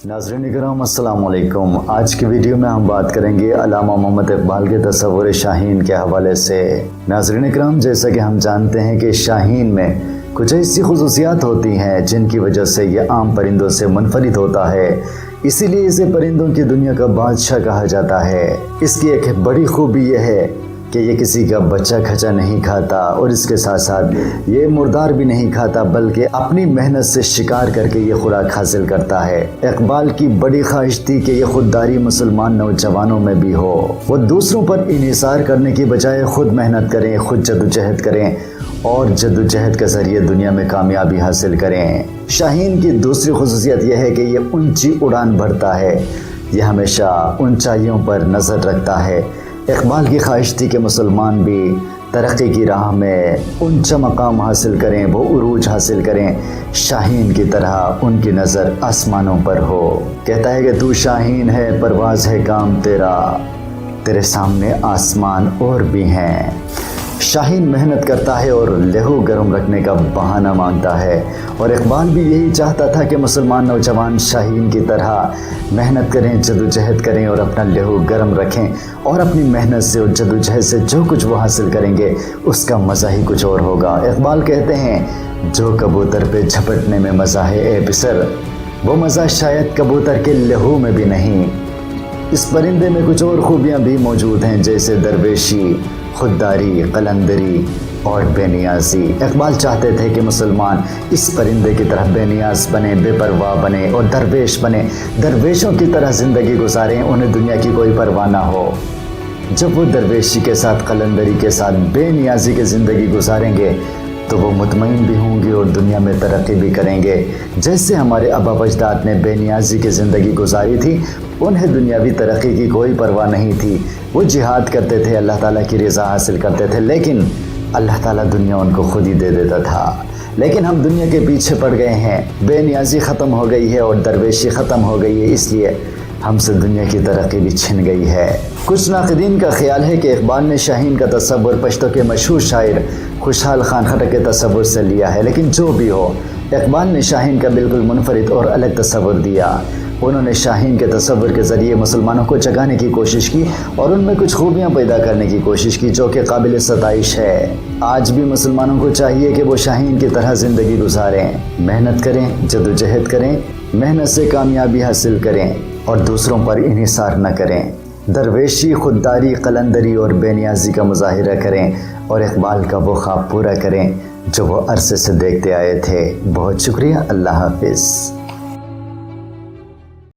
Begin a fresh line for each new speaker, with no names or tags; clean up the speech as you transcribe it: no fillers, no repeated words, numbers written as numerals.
नाज़रीन इकराम अस्सलाम वालेकुम। आज की वीडियो में हम बात करेंगे अल्लामा मोहम्मद इकबाल के तसव्वुर शाहीन के हवाले से। नाज़रीन इकराम, जैसा कि हम जानते हैं कि शाहीन में कुछ ऐसी खुसूसियात होती हैं जिनकी वजह से ये आम परिंदों से मुनफरिद होता है, इसीलिए इसे परिंदों की दुनिया का बादशाह कहा जाता है। इसकी एक बड़ी खूबी यह है कि ये किसी का बच्चा खचा नहीं खाता और इसके साथ साथ ये मुर्दार भी नहीं खाता, बल्कि अपनी मेहनत से शिकार करके ये खुराक हासिल करता है। इकबाल की बड़ी ख्वाहिश थी कि ये खुददारी मुसलमान नौजवानों में भी हो, वो दूसरों पर इन्हिसार करने की बजाय खुद मेहनत करें, खुद जदोजहद करें और जदोजहद के ज़रिए दुनिया में कामयाबी हासिल करें। शाहीन की दूसरी खुसूसियत यह है कि ये ऊंची उड़ान भरता है, ये हमेशा ऊंचाइयों पर नज़र रखता है। इकबाल की ख्वाहिश थी कि मुसलमान भी तरक्की की राह में ऊंचा मकाम हासिल करें, वो उरूज हासिल करें, शाहीन की तरह उनकी नज़र आसमानों पर हो। कहता है कि तू शाहीन है, परवाज़ है काम तेरा, तेरे सामने आसमान और भी हैं। शाहीन मेहनत करता है और लहू गर्म रखने का बहाना मांगता है, और इकबाल भी यही चाहता था कि मुसलमान नौजवान शाहीन की तरह मेहनत करें, जदोजहद करें और अपना लहू गर्म रखें, और अपनी मेहनत से और जदोजहद से जो कुछ वो हासिल करेंगे उसका मज़ा ही कुछ और होगा। इकबाल कहते हैं, जो कबूतर पे झपटने में मज़ा है ए पिसर, वो मज़ा शायद कबूतर के लहू में भी नहीं। इस परिंदे में कुछ और खूबियाँ भी मौजूद हैं, जैसे दरवेशी, खुददारी, कलंदरी और बेनियाजी। इकबाल चाहते थे कि मुसलमान इस परिंदे की तरह बेनियाज बने, बेपरवाह बने और दरवेश बने, दरवेशों की तरह ज़िंदगी गुजारें, उन्हें दुनिया की कोई परवाह ना हो। जब वो दरवेशी के साथ, कलंदरी के साथ बेनियाजी की ज़िंदगी गुजारेंगे तो वो मुतमईन भी होंगे और दुनिया में तरक्की भी करेंगे। जैसे हमारे आबा अजदाद ने बेनियाजी की ज़िंदगी गुजारी थी, उन्हें दुनियावी तरक्की की कोई परवाह नहीं थी। वो जिहाद करते थे, अल्लाह ताला की रज़ा हासिल करते थे, लेकिन अल्लाह ताला दुनिया उनको खुद ही दे देता था। लेकिन हम दुनिया के पीछे पड़ गए हैं, बेनियाजी ख़त्म हो गई है और दरवेशी ख़त्म हो गई है, इसलिए हमसे दुनिया की तरक्की भी छिन गई है। कुछ नाक़दीन का ख्याल है कि इकबाल ने शाहीन का तसव्वुर पश्तो के मशहूर शायर खुशहाल खान खट्टक के तसव्वुर से लिया है, लेकिन जो भी हो, इकबाल ने शाहीन का बिल्कुल मुनफरिद और अलग तसव्वुर दिया। उन्होंने शाहीन के तसव्वुर के ज़रिए मुसलमानों को जगाने की कोशिश की और उनमें कुछ खूबियाँ पैदा करने की कोशिश की जो कि काबिल सताइश है। आज भी मुसलमानों को चाहिए कि वो शाहीन की तरह ज़िंदगी गुजारें, मेहनत करें, जदोजहद करें, मेहनत से कामयाबी हासिल करें और दूसरों पर इन्हिसार न करें। दरवेशी, खुददारी, कलंदरी और बेनियाजी का मुजाहिरा करें और इकबाल का वो ख्वाब पूरा करें जो वो अरसे से देखते आए थे। बहुत शुक्रिया। अल्लाह हाफिज़।